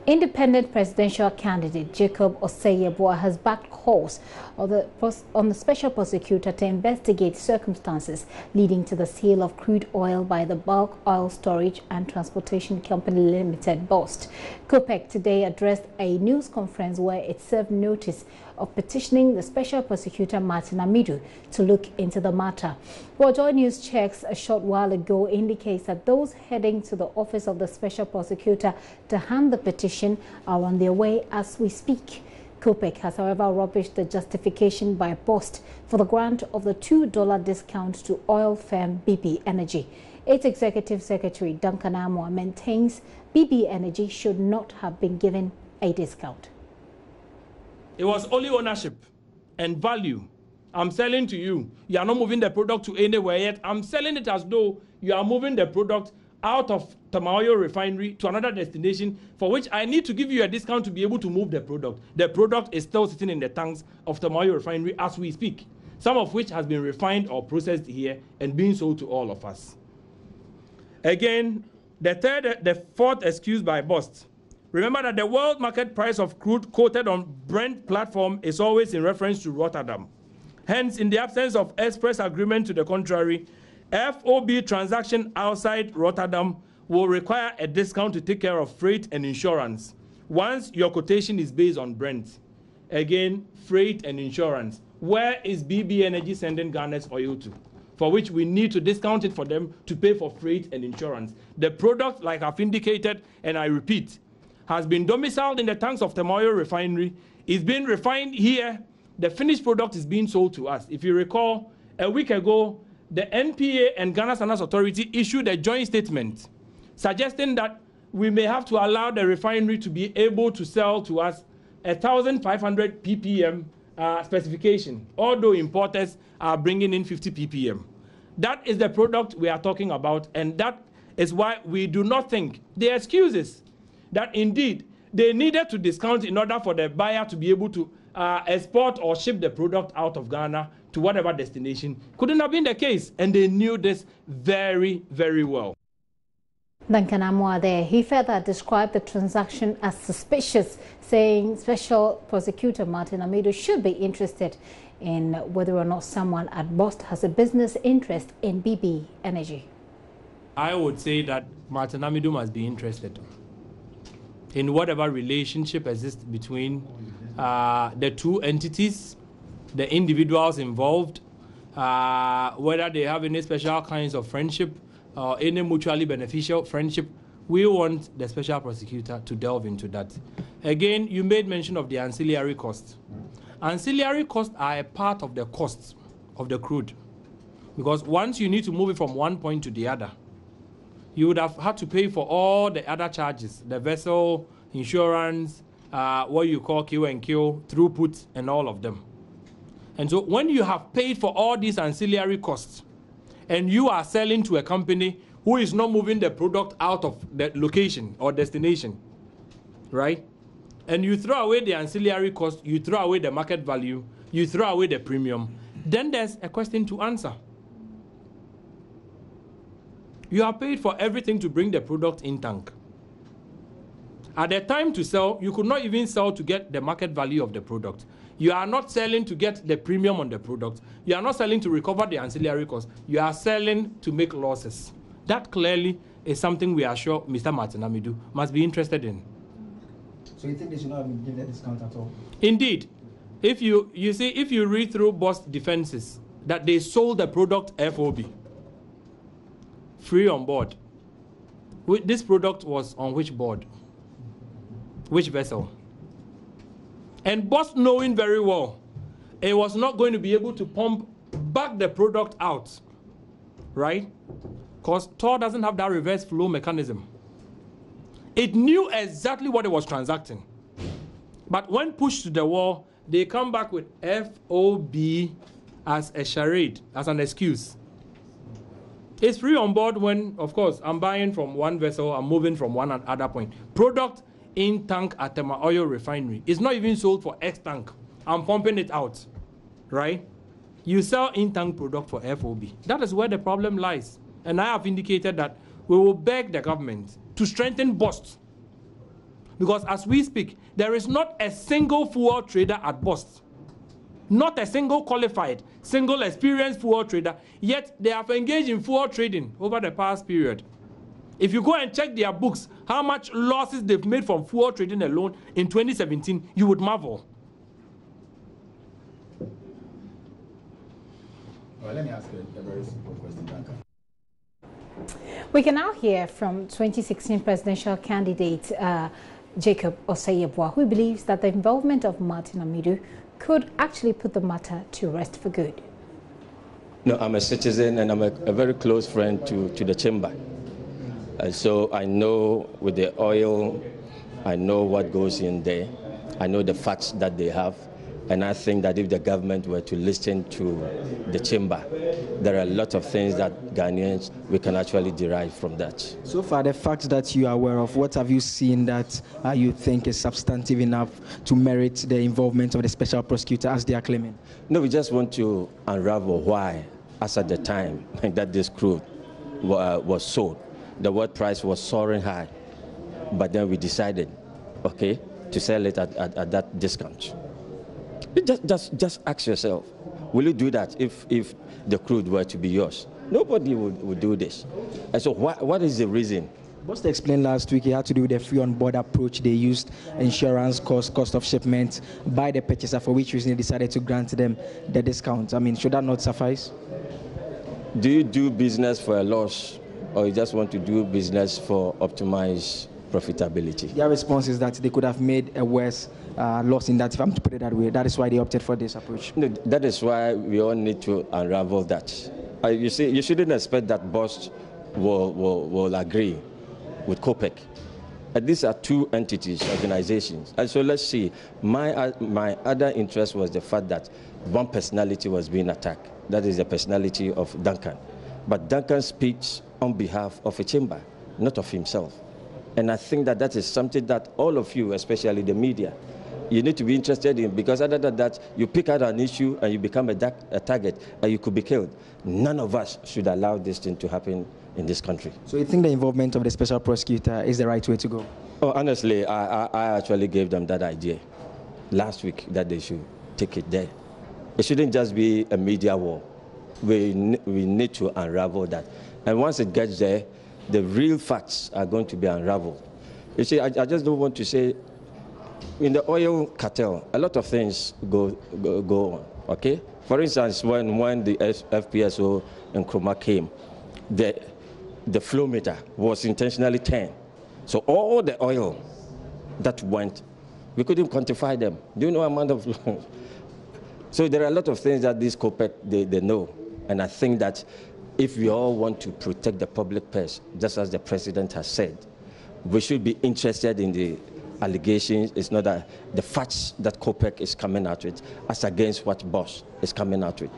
Independent presidential candidate Jacob Osei-Yeboah has backed calls on the special prosecutor to investigate circumstances leading to the sale of crude oil by the Bulk Oil Storage and Transportation Company Limited, BOST. COPEC today addressed a news conference where it served notice of petitioning the special prosecutor Martin Amidu to look into the matter. Well, JoyNews checks a short while ago indicates that those heading to the office of the special prosecutor to hand the petition are on their way as we speak. COPEC has, however, rubbished the justification by BOST for the grant of the $2 discount to oil firm BP Energy. Its executive secretary, Duncan Amoah, maintains BP Energy should not have been given a discount. It was only ownership and value. I'm selling to you. You are not moving the product to anywhere yet. I'm selling it as though you are moving the product out of Tamayo refinery to another destination, for which I need to give you a discount to be able to move the product. The product is still sitting in the tanks of Tamayo refinery as we speak, some of which has been refined or processed here and being sold to all of us. Again, the fourth excuse by BOST. Remember that the world market price of crude quoted on Brent platform is always in reference to Rotterdam. Hence, in the absence of express agreement to the contrary, FOB transaction outside Rotterdam will require a discount to take care of freight and insurance once your quotation is based on Brent. Again, freight and insurance. Where is BP Energy sending Ghana's oil to? For which we need to discount it for them to pay for freight and insurance. The product, like I've indicated, and I repeat, has been domiciled in the tanks of Tamayo refinery, is being refined here. The finished product is being sold to us. If you recall, a week ago, the NPA and Ghana Standards Authority issued a joint statement suggesting that we may have to allow the refinery to be able to sell to us 1,500 ppm specification, although importers are bringing in 50 ppm. That is the product we are talking about, and that is why we do not think the excuses that indeed they needed to discount in order for the buyer to be able to export or ship the product out of Ghana to whatever destination couldn't have been the case, and they knew this very, very well. Duncan Amoah there. He further described the transaction as suspicious, saying Special Prosecutor Martin Amidu should be interested in whether or not someone at BOST has a business interest in BP Energy. I would say that Martin Amidu must be interested in whatever relationship exists between the two entities, the individuals involved, whether they have any special kinds of friendship or any mutually beneficial friendship. We want the special prosecutor to delve into that. Again, you made mention of the ancillary costs. Ancillary costs are a part of the costs of the crude, because once you need to move it from one point to the other, you would have had to pay for all the other charges, the vessel, insurance, what you call Q&Q, throughput, and all of them. And so when you have paid for all these ancillary costs, and you are selling to a company who is not moving the product out of the location or destination, right? And you throw away the ancillary cost, you throw away the market value, you throw away the premium, then there's a question to answer. You have paid for everything to bring the product in tank. At the time to sell, you could not even sell to get the market value of the product. You are not selling to get the premium on the product. You are not selling to recover the ancillary cost. You are selling to make losses. That clearly is something we are sure Mr. Martin Amidu must be interested in. So you think they should not have been given a discount at all? Indeed. If you see, if you read through BOST defenses, that they sold the product FOB, free on board. This product was on which board? Which vessel? And BOST knowing very well it was not going to be able to pump back the product out, right? Because TOR doesn't have that reverse flow mechanism. It knew exactly what it was transacting. But when pushed to the wall, they come back with FOB as a charade, as an excuse. It's free on board when, of course, I'm buying from one vessel, I'm moving from one other point. Product in tank at the oil refinery. It's not even sold for X tank. I'm pumping it out, right? You sell in tank product for FOB. That is where the problem lies. And I have indicated that we will beg the government to strengthen BOST, Because as we speak, there is not a single fuel trader at BOST. Not a single qualified, single experienced fuel trader, yet they have engaged in fuel trading over the past period. If you go and check their books, how much losses they've made from fuel trading alone in 2017, you would marvel. Well, let me ask a very simple question, Duncan. We can now hear from 2016 presidential candidate Jacob Osei-Yeboah, who believes that the involvement of Martin Amidu could actually put the matter to rest for good. No, I'm a citizen and I'm a very close friend to the chamber. So I know with the oil, I know what goes in there. I know the facts that they have. And I think that if the government were to listen to the chamber, there are a lot of things that Ghanaians, we can actually derive from that. So far, the facts that you are aware of, what have you seen that you think is substantive enough to merit the involvement of the special prosecutor as they are claiming? No, we just want to unravel why, as at the time that this crude was sold, the world price was soaring high. But then we decided, okay, to sell it at that discount. Just ask yourself, will you do that if the crude were to be yours? Nobody would do this. And so what is the reason? BOST explained last week it had to do with the free on-board approach they used, insurance cost of shipment by the purchaser, for which reason they decided to grant them the discount. I mean, should that not suffice? Do you do business for a loss, or you just want to do business for optimized profitability? Their response is that they could have made a worse loss in that, if I'm to put it that way. That is why they opted for this approach. No, that is why we all need to unravel that. You see, you shouldn't expect that BOST will agree with COPEC. These are two entities, organizations. And so let's see. My other interest was the fact that one personality was being attacked. That is the personality of Duncan. But Duncan speaks on behalf of a chamber, not of himself. And I think that that is something that all of you, especially the media, you need to be interested in, because other than that, you pick out an issue and you become a target and you could be killed. None of us should allow this thing to happen in this country. So you think the involvement of the special prosecutor is the right way to go? Oh, honestly, I actually gave them that idea last week, that they should take it there. It shouldn't just be a media war. We need to unravel that. And once it gets there, the real facts are going to be unraveled. You see, I just don't want to say, in the oil cartel, a lot of things go on, okay? For instance, when the FPSO in Nkrumah came, the flow meter was intentionally turned. So all the oil that went, we couldn't quantify them. Do you know the amount of... So there are a lot of things that these COPEC, they know. And I think that if we all want to protect the public purse, just as the president has said, we should be interested in the allegations. It's not that the facts that COPEC is coming out with as against what BOST is coming out with.